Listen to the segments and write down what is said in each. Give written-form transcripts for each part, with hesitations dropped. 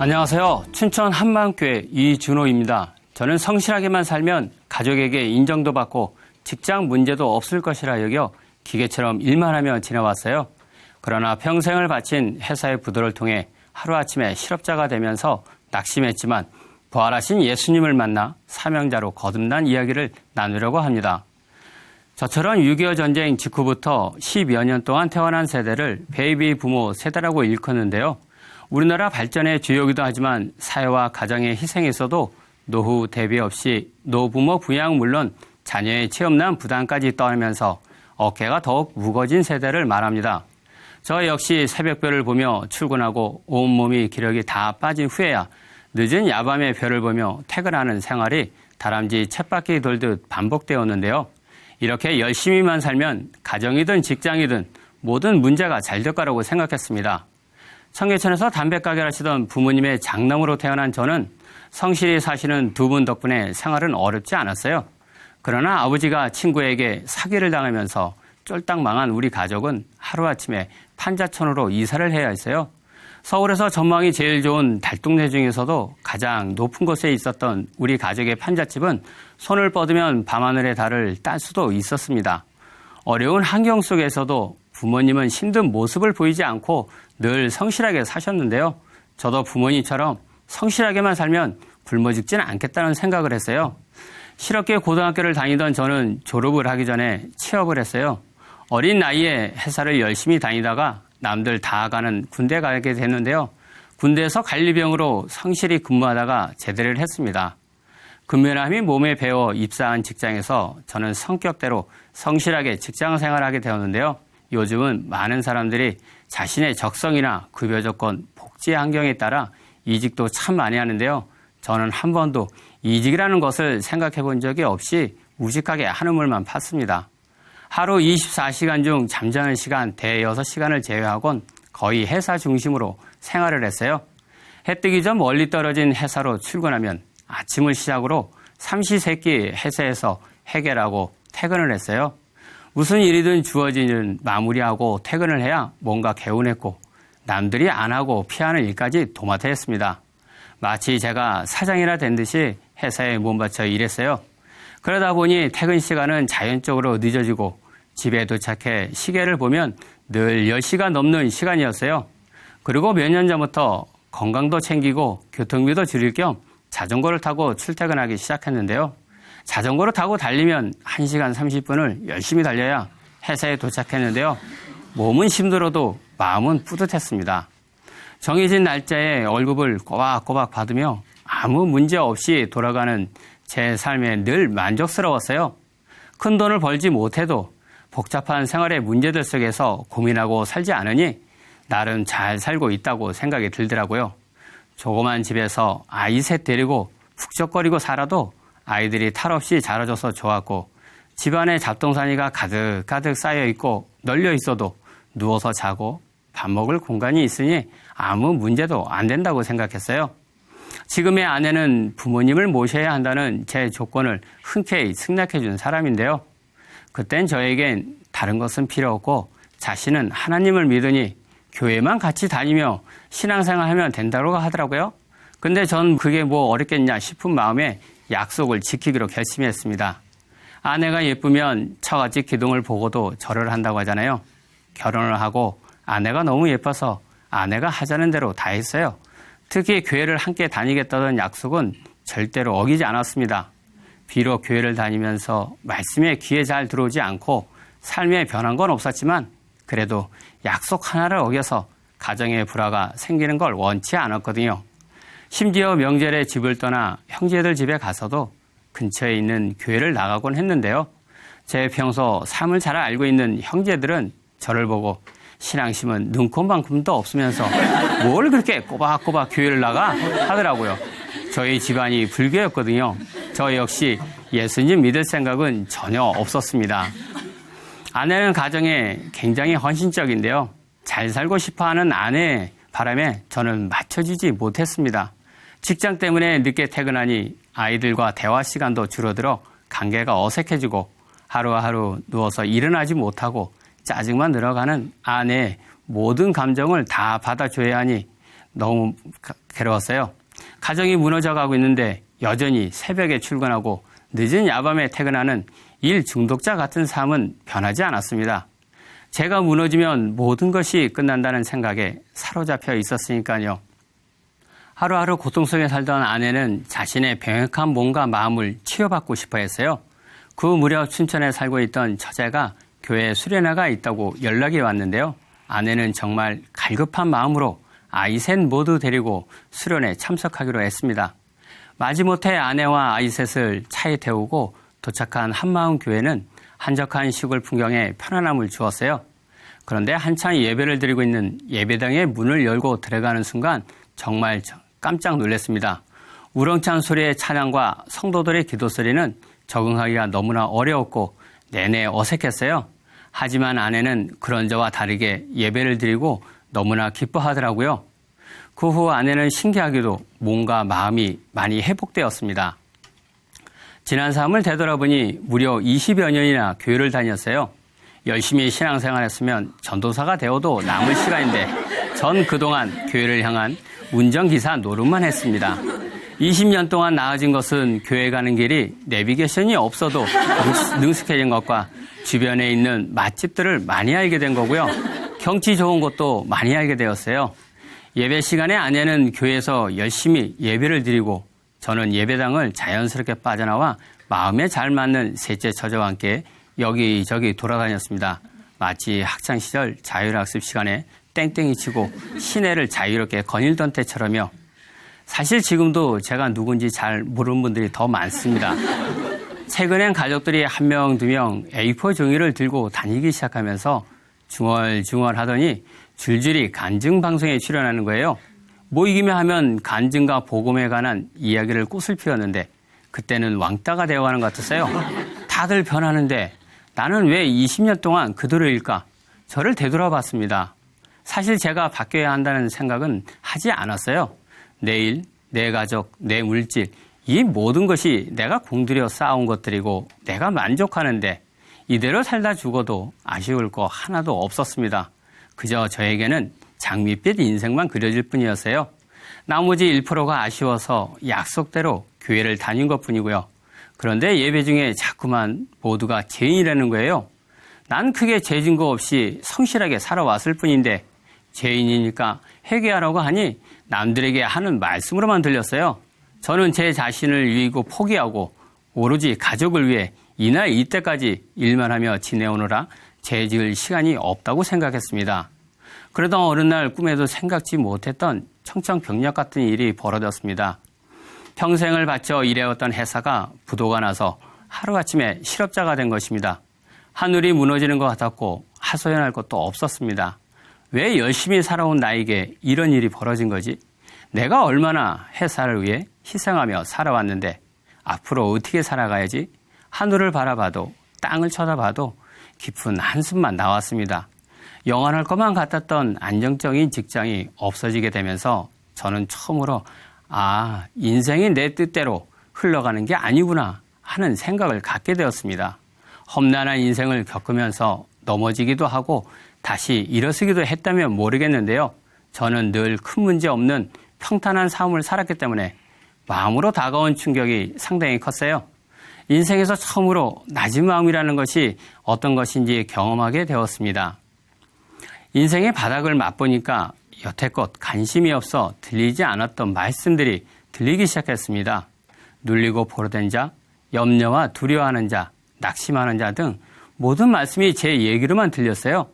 안녕하세요. 춘천 한마음교회 이준호입니다. 저는 성실하게만 살면 가족에게 인정도 받고 직장 문제도 없을 것이라 여겨 기계처럼 일만 하며 지내왔어요. 그러나 평생을 바친 회사의 부도를 통해 하루아침에 실업자가 되면서 낙심했지만 부활하신 예수님을 만나 사명자로 거듭난 이야기를 나누려고 합니다. 저처럼 6.25 전쟁 직후부터 10여 년 동안 태어난 세대를 베이비 부모 세대라고 일컫는데요. 우리나라 발전의 주요기도 하지만 사회와 가정의 희생에서도 노후 대비 없이 노부모 부양 물론 자녀의 취업난 부담까지 떠안면서 어깨가 더욱 무거워진 세대를 말합니다. 저 역시 새벽별을 보며 출근하고 온몸이 기력이 다 빠진 후에야 늦은 야밤의 별을 보며 퇴근하는 생활이 다람쥐 쳇바퀴 돌듯 반복되었는데요. 이렇게 열심히만 살면 가정이든 직장이든 모든 문제가 잘 될 거라고 생각했습니다. 청계천에서 담배가게를 하시던 부모님의 장남으로 태어난 저는 성실히 사시는 두 분 덕분에 생활은 어렵지 않았어요. 그러나 아버지가 친구에게 사기를 당하면서 쫄딱 망한 우리 가족은 하루아침에 판자촌으로 이사를 해야 했어요. 서울에서 전망이 제일 좋은 달동네 중에서도 가장 높은 곳에 있었던 우리 가족의 판잣집은 손을 뻗으면 밤하늘의 달을 딸 수도 있었습니다. 어려운 환경 속에서도 부모님은 힘든 모습을 보이지 않고 늘 성실하게 사셨는데요. 저도 부모님처럼 성실하게만 살면 굶어 죽지는 않겠다는 생각을 했어요. 실업계 고등학교를 다니던 저는 졸업을 하기 전에 취업을 했어요. 어린 나이에 회사를 열심히 다니다가 남들 다 가는 군대 가게 됐는데요. 군대에서 관리병으로 성실히 근무하다가 제대를 했습니다. 근면함이 몸에 배어 입사한 직장에서 저는 성격대로 성실하게 직장 생활하게 되었는데요. 요즘은 많은 사람들이 자신의 적성이나 급여 조건, 복지 환경에 따라 이직도 참 많이 하는데요. 저는 한 번도 이직이라는 것을 생각해 본 적이 없이 무식하게 한우물만 팠습니다. 하루 24시간 중 잠자는 시간 대여섯 시간을 제외하곤 거의 회사 중심으로 생활을 했어요. 해 뜨기 전 멀리 떨어진 회사로 출근하면 아침을 시작으로 삼시세끼 회사에서 해결하고 퇴근을 했어요. 무슨 일이든 주어지는 마무리하고 퇴근을 해야 뭔가 개운했고 남들이 안 하고 피하는 일까지 도맡아 했습니다. 마치 제가 사장이라 된 듯이 회사에 몸바쳐 일했어요. 그러다 보니 퇴근 시간은 자연적으로 늦어지고 집에 도착해 시계를 보면 늘 10시간 넘는 시간이었어요. 그리고 몇 년 전부터 건강도 챙기고 교통비도 줄일 겸 자전거를 타고 출퇴근하기 시작했는데요. 자전거를 타고 달리면 1시간 30분을 열심히 달려야 회사에 도착했는데요. 몸은 힘들어도 마음은 뿌듯했습니다. 정해진 날짜에 월급을 꼬박꼬박 받으며 아무 문제 없이 돌아가는 제 삶에 늘 만족스러웠어요. 큰 돈을 벌지 못해도 복잡한 생활의 문제들 속에서 고민하고 살지 않으니 나름 잘 살고 있다고 생각이 들더라고요. 조그만 집에서 아이 셋 데리고 북적거리고 살아도 아이들이 탈 없이 자라줘서 좋았고 집안에 잡동사니가 가득가득 쌓여있고 널려 있어도 누워서 자고 밥 먹을 공간이 있으니 아무 문제도 안 된다고 생각했어요. 지금의 아내는 부모님을 모셔야 한다는 제 조건을 흔쾌히 승낙해 준 사람인데요. 그땐 저에겐 다른 것은 필요 없고 자신은 하나님을 믿으니 교회만 같이 다니며 신앙생활 하면 된다고 하더라고요. 근데 전 그게 뭐 어렵겠냐 싶은 마음에 약속을 지키기로 결심했습니다. 아내가 예쁘면 처갓집 기둥을 보고도 절을 한다고 하잖아요. 결혼을 하고 아내가 너무 예뻐서 아내가 하자는 대로 다 했어요. 특히 교회를 함께 다니겠다던 약속은 절대로 어기지 않았습니다. 비록 교회를 다니면서 말씀에 귀에 잘 들어오지 않고 삶에 변한 건 없었지만 그래도 약속 하나를 어겨서 가정의 불화가 생기는 걸 원치 않았거든요. 심지어 명절에 집을 떠나 형제들 집에 가서도 근처에 있는 교회를 나가곤 했는데요. 제 평소 삶을 잘 알고 있는 형제들은 저를 보고 신앙심은 눈꼽만큼도 없으면서 뭘 그렇게 꼬박꼬박 교회를 나가 하더라고요. 저희 집안이 불교였거든요. 저 역시 예수님 믿을 생각은 전혀 없었습니다. 아내는 가정에 굉장히 헌신적인데요. 잘 살고 싶어하는 아내의 바람에 저는 맞춰지지 못했습니다. 직장 때문에 늦게 퇴근하니 아이들과 대화 시간도 줄어들어 관계가 어색해지고 하루하루 누워서 일어나지 못하고 짜증만 늘어가는 아내의 모든 감정을 다 받아줘야 하니 너무 괴로웠어요. 가정이 무너져가고 있는데 여전히 새벽에 출근하고 늦은 야밤에 퇴근하는 일 중독자 같은 삶은 변하지 않았습니다. 제가 무너지면 모든 것이 끝난다는 생각에 사로잡혀 있었으니까요. 하루하루 고통 속에 살던 아내는 자신의 병약한 몸과 마음을 치유받고 싶어 했어요. 그 무렵 춘천에 살고 있던 처제가 교회에 수련회가 있다고 연락이 왔는데요. 아내는 정말 갈급한 마음으로 아이 셋 모두 데리고 수련회에 참석하기로 했습니다. 마지못해 아내와 아이 셋을 차에 태우고 도착한 한마음 교회는 한적한 시골 풍경에 편안함을 주었어요. 그런데 한창 예배를 드리고 있는 예배당의 문을 열고 들어가는 순간 정말 깜짝 놀랐습니다. 우렁찬 소리의 찬양과 성도들의 기도 소리는 적응하기가 너무나 어려웠고 내내 어색했어요. 하지만 아내는 그런 저와 다르게 예배를 드리고 너무나 기뻐하더라고요. 그 후 아내는 신기하게도 몸과 마음이 많이 회복되었습니다. 지난 삶을 되돌아보니 무려 20여 년이나 교회를 다녔어요. 열심히 신앙생활했으면 전도사가 되어도 남을 시간인데 전 그동안 교회를 향한 운전기사 노릇만 했습니다. 20년 동안 나아진 것은 교회 가는 길이 내비게이션이 없어도 능숙해진 것과 주변에 있는 맛집들을 많이 알게 된 거고요. 경치 좋은 곳도 많이 알게 되었어요. 예배 시간에 아내는 교회에서 열심히 예배를 드리고 저는 예배당을 자연스럽게 빠져나와 마음에 잘 맞는 셋째 처제와 함께 여기저기 돌아다녔습니다. 마치 학창시절 자율학습 시간에 땡땡이 치고 시내를 자유롭게 거닐던 때처럼요. 사실 지금도 제가 누군지 잘 모르는 분들이 더 많습니다. 최근엔 가족들이 한 명, 두 명 A4 종이를 들고 다니기 시작하면서 중얼중얼 하더니 줄줄이 간증 방송에 출연하는 거예요. 모이기만 하면 간증과 복음에 관한 이야기를 꽃을 피웠는데 그때는 왕따가 되어가는 것 같았어요. 다들 변하는데 나는 왜 20년 동안 그대로일까? 저를 되돌아봤습니다. 사실 제가 바뀌어야 한다는 생각은 하지 않았어요. 내 일, 내 가족, 내 물질, 이 모든 것이 내가 공들여 쌓아온 것들이고 내가 만족하는데 이대로 살다 죽어도 아쉬울 거 하나도 없었습니다. 그저 저에게는 장밋빛 인생만 그려질 뿐이었어요. 나머지 1%가 아쉬워서 약속대로 교회를 다닌 것뿐이고요. 그런데 예배 중에 자꾸만 모두가 죄인이라는 거예요. 난 크게 죄진 거 없이 성실하게 살아왔을 뿐인데 죄인이니까 회개하라고 하니 남들에게 하는 말씀으로만 들렸어요. 저는 제 자신을 위이고 포기하고 오로지 가족을 위해 이날 이때까지 일만 하며 지내오느라 죄 지을 시간이 없다고 생각했습니다. 그러던 어느 날 꿈에도 생각지 못했던 청천벽력 같은 일이 벌어졌습니다. 평생을 바쳐 일해왔던 회사가 부도가 나서 하루아침에 실업자가 된 것입니다. 하늘이 무너지는 것 같았고 하소연할 것도 없었습니다. 왜 열심히 살아온 나에게 이런 일이 벌어진 거지? 내가 얼마나 회사를 위해 희생하며 살아왔는데 앞으로 어떻게 살아가야지? 하늘을 바라봐도 땅을 쳐다봐도 깊은 한숨만 나왔습니다. 영원할 것만 같았던 안정적인 직장이 없어지게 되면서 저는 처음으로 인생이 내 뜻대로 흘러가는 게 아니구나 하는 생각을 갖게 되었습니다. 험난한 인생을 겪으면서 넘어지기도 하고 다시 일어서기도 했다면 모르겠는데요. 저는 늘 큰 문제 없는 평탄한 삶을 살았기 때문에 마음으로 다가온 충격이 상당히 컸어요. 인생에서 처음으로 낮은 마음이라는 것이 어떤 것인지 경험하게 되었습니다. 인생의 바닥을 맛보니까 여태껏 관심이 없어 들리지 않았던 말씀들이 들리기 시작했습니다. 눌리고 포로된 자, 염려와 두려워하는 자, 낙심하는 자 등 모든 말씀이 제 얘기로만 들렸어요.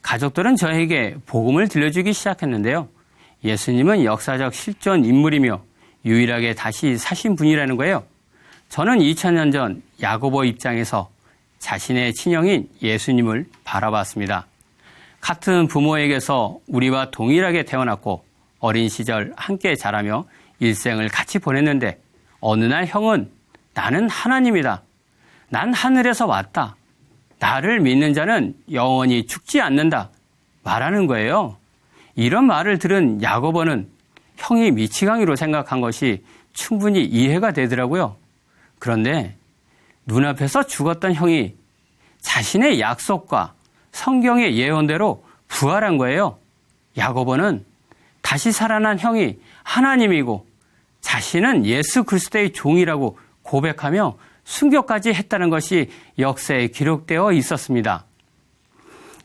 가족들은 저에게 복음을 들려주기 시작했는데요. 예수님은 역사적 실존 인물이며 유일하게 다시 사신 분이라는 거예요. 저는 2000년 전 야고보 입장에서 자신의 친형인 예수님을 바라봤습니다. 같은 부모에게서 우리와 동일하게 태어났고 어린 시절 함께 자라며 일생을 같이 보냈는데 어느 날 형은 나는 하나님이다. 난 하늘에서 왔다. 나를 믿는 자는 영원히 죽지 않는다. 말하는 거예요. 이런 말을 들은 야고보는 형이 미치광이로 생각한 것이 충분히 이해가 되더라고요. 그런데 눈앞에서 죽었던 형이 자신의 약속과 성경의 예언대로 부활한 거예요. 야고보는 다시 살아난 형이 하나님이고 자신은 예수 그리스도의 종이라고 고백하며 순교까지 했다는 것이 역사에 기록되어 있었습니다.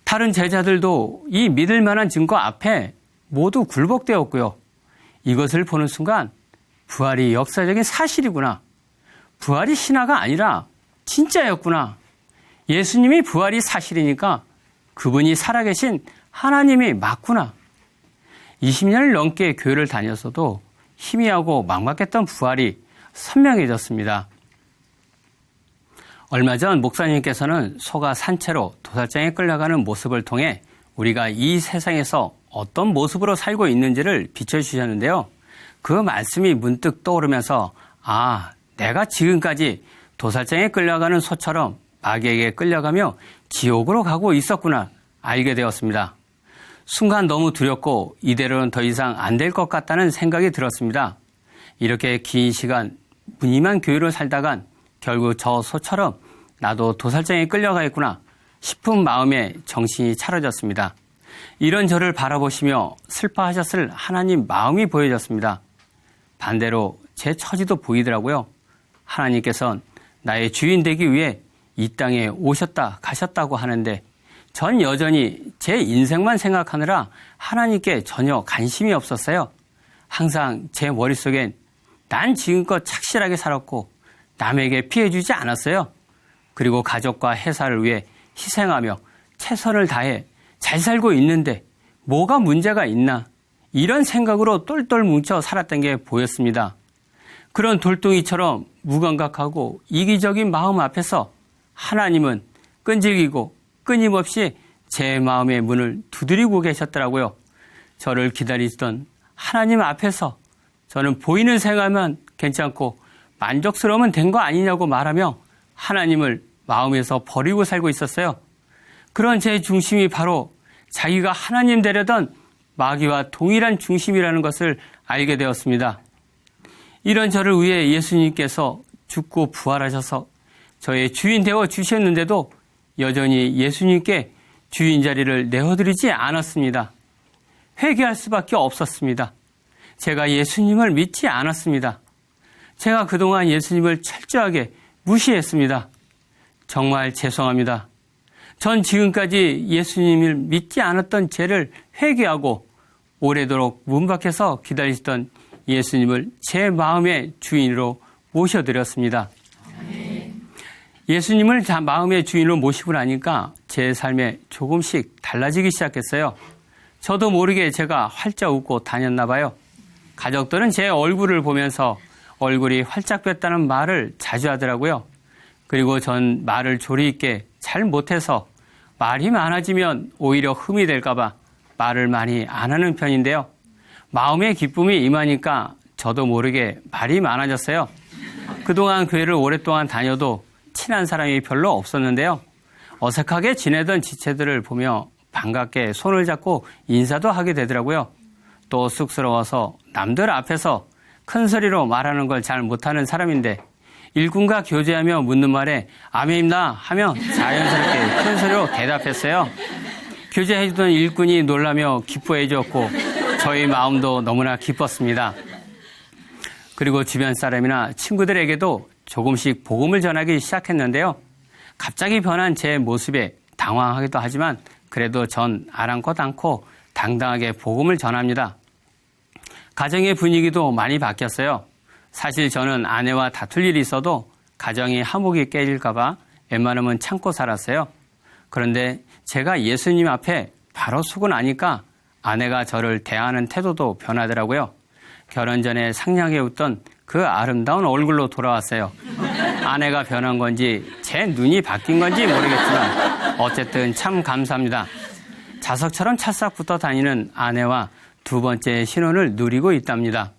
다른 제자들도 이 믿을 만한 증거 앞에 모두 굴복되었고요. 이것을 보는 순간 부활이 역사적인 사실이구나. 부활이 신화가 아니라 진짜였구나. 예수님이 부활이 사실이니까 그분이 살아계신 하나님이 맞구나. 20년을 넘게 교회를 다녔어도 희미하고 막막했던 부활이 선명해졌습니다. 얼마 전 목사님께서는 소가 산채로 도살장에 끌려가는 모습을 통해 우리가 이 세상에서 어떤 모습으로 살고 있는지를 비춰주셨는데요. 그 말씀이 문득 떠오르면서 내가 지금까지 도살장에 끌려가는 소처럼 마귀에게 끌려가며 지옥으로 가고 있었구나 알게 되었습니다. 순간 너무 두렵고 이대로는 더 이상 안 될 것 같다는 생각이 들었습니다. 이렇게 긴 시간 무늬만 교회로 살다간 결국 저 소처럼 나도 도살장에 끌려가겠구나 싶은 마음에 정신이 차려졌습니다. 이런 저를 바라보시며 슬퍼하셨을 하나님 마음이 보여졌습니다. 반대로 제 처지도 보이더라고요. 하나님께서는 나의 주인 되기 위해 이 땅에 오셨다 가셨다고 하는데 전 여전히 제 인생만 생각하느라 하나님께 전혀 관심이 없었어요. 항상 제 머릿속엔 난 지금껏 착실하게 살았고 남에게 피해주지 않았어요. 그리고 가족과 회사를 위해 희생하며 최선을 다해 잘 살고 있는데 뭐가 문제가 있나 이런 생각으로 똘똘 뭉쳐 살았던 게 보였습니다. 그런 돌덩이처럼 무감각하고 이기적인 마음 앞에서 하나님은 끈질기고 끊임없이 제 마음의 문을 두드리고 계셨더라고요. 저를 기다리던 하나님 앞에서 저는 보이는 생활만 괜찮고 만족스러우면 된 거 아니냐고 말하며 하나님을 마음에서 버리고 살고 있었어요. 그런 제 중심이 바로 자기가 하나님 되려던 마귀와 동일한 중심이라는 것을 알게 되었습니다. 이런 저를 위해 예수님께서 죽고 부활하셔서 저의 주인 되어 주셨는데도 여전히 예수님께 주인 자리를 내어드리지 않았습니다. 회개할 수밖에 없었습니다. 제가 예수님을 믿지 않았습니다. 제가 그동안 예수님을 철저하게 무시했습니다. 정말 죄송합니다. 전 지금까지 예수님을 믿지 않았던 죄를 회개하고 오래도록 문 밖에서 기다리시던 예수님을 제 마음의 주인으로 모셔드렸습니다. 예수님을 마음의 주인으로 모시고 나니까 제 삶에 조금씩 달라지기 시작했어요. 저도 모르게 제가 활짝 웃고 다녔나 봐요. 가족들은 제 얼굴을 보면서 얼굴이 활짝 폈다는 말을 자주 하더라고요. 그리고 전 말을 조리 있게 잘 못해서 말이 많아지면 오히려 흠이 될까 봐 말을 많이 안 하는 편인데요. 마음의 기쁨이 임하니까 저도 모르게 말이 많아졌어요. 그동안 교회를 오랫동안 다녀도 친한 사람이 별로 없었는데요. 어색하게 지내던 지체들을 보며 반갑게 손을 잡고 인사도 하게 되더라고요. 또 쑥스러워서 남들 앞에서 큰 소리로 말하는 걸 잘 못하는 사람인데 일꾼과 교제하며 묻는 말에 아멘입니다 하며 자연스럽게 큰 소리로 대답했어요. 교제해주던 일꾼이 놀라며 기뻐해 주었고 저희 마음도 너무나 기뻤습니다. 그리고 주변 사람이나 친구들에게도 조금씩 복음을 전하기 시작했는데요. 갑자기 변한 제 모습에 당황하기도 하지만 그래도 전 아랑곳 않고 당당하게 복음을 전합니다. 가정의 분위기도 많이 바뀌었어요. 사실 저는 아내와 다툴 일이 있어도 가정이 화목이 깨질까 봐 웬만하면 참고 살았어요. 그런데 제가 예수님 앞에 바로 서고 나니까 아내가 저를 대하는 태도도 변하더라고요. 결혼 전에 상냥하게 웃던 그 아름다운 얼굴로 돌아왔어요. 아내가 변한 건지 제 눈이 바뀐 건지 모르겠지만 어쨌든 참 감사합니다. 자석처럼 찰싹 붙어 다니는 아내와 두 번째 신혼을 누리고 있답니다.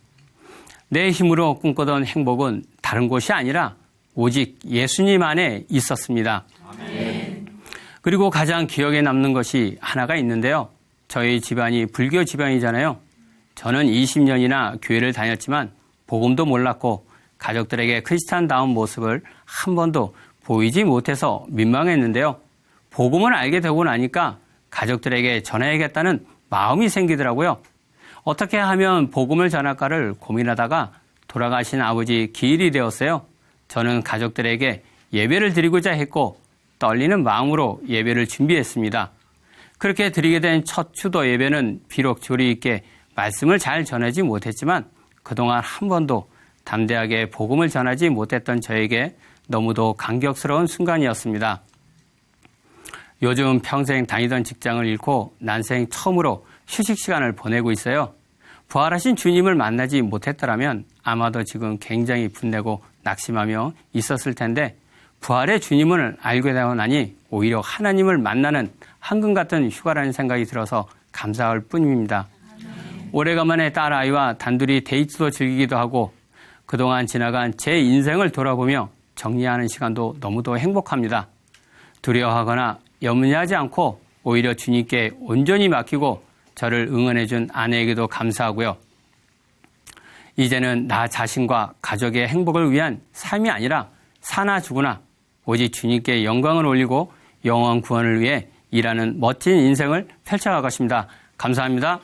내 힘으로 꿈꾸던 행복은 다른 곳이 아니라 오직 예수님 안에 있었습니다. 아멘. 그리고 가장 기억에 남는 것이 하나가 있는데요. 저희 집안이 불교 집안이잖아요. 저는 20년이나 교회를 다녔지만 복음도 몰랐고 가족들에게 크리스찬다운 모습을 한 번도 보이지 못해서 민망했는데요. 복음을 알게 되고 나니까 가족들에게 전해야겠다는 마음이 생기더라고요. 어떻게 하면 복음을 전할까를 고민하다가 돌아가신 아버지 기일이 되었어요. 저는 가족들에게 예배를 드리고자 했고 떨리는 마음으로 예배를 준비했습니다. 그렇게 드리게 된 첫 추도 예배는 비록 조리 있게 말씀을 잘 전하지 못했지만 그동안 한 번도 담대하게 복음을 전하지 못했던 저에게 너무도 감격스러운 순간이었습니다. 요즘 평생 다니던 직장을 잃고 난생 처음으로 휴식 시간을 보내고 있어요. 부활하신 주님을 만나지 못했더라면 아마도 지금 굉장히 분내고 낙심하며 있었을 텐데 부활의 주님을 알게 되고 나니 오히려 하나님을 만나는 황금 같은 휴가라는 생각이 들어서 감사할 뿐입니다. 오래간만에 딸아이와 단둘이 데이트도 즐기기도 하고 그동안 지나간 제 인생을 돌아보며 정리하는 시간도 너무도 행복합니다. 두려워하거나 염려하지 않고 오히려 주님께 온전히 맡기고 저를 응원해준 아내에게도 감사하고요. 이제는 나 자신과 가족의 행복을 위한 삶이 아니라 사나 죽으나 오직 주님께 영광을 올리고 영원 구원을 위해 일하는 멋진 인생을 펼쳐갈 것입니다. 감사합니다.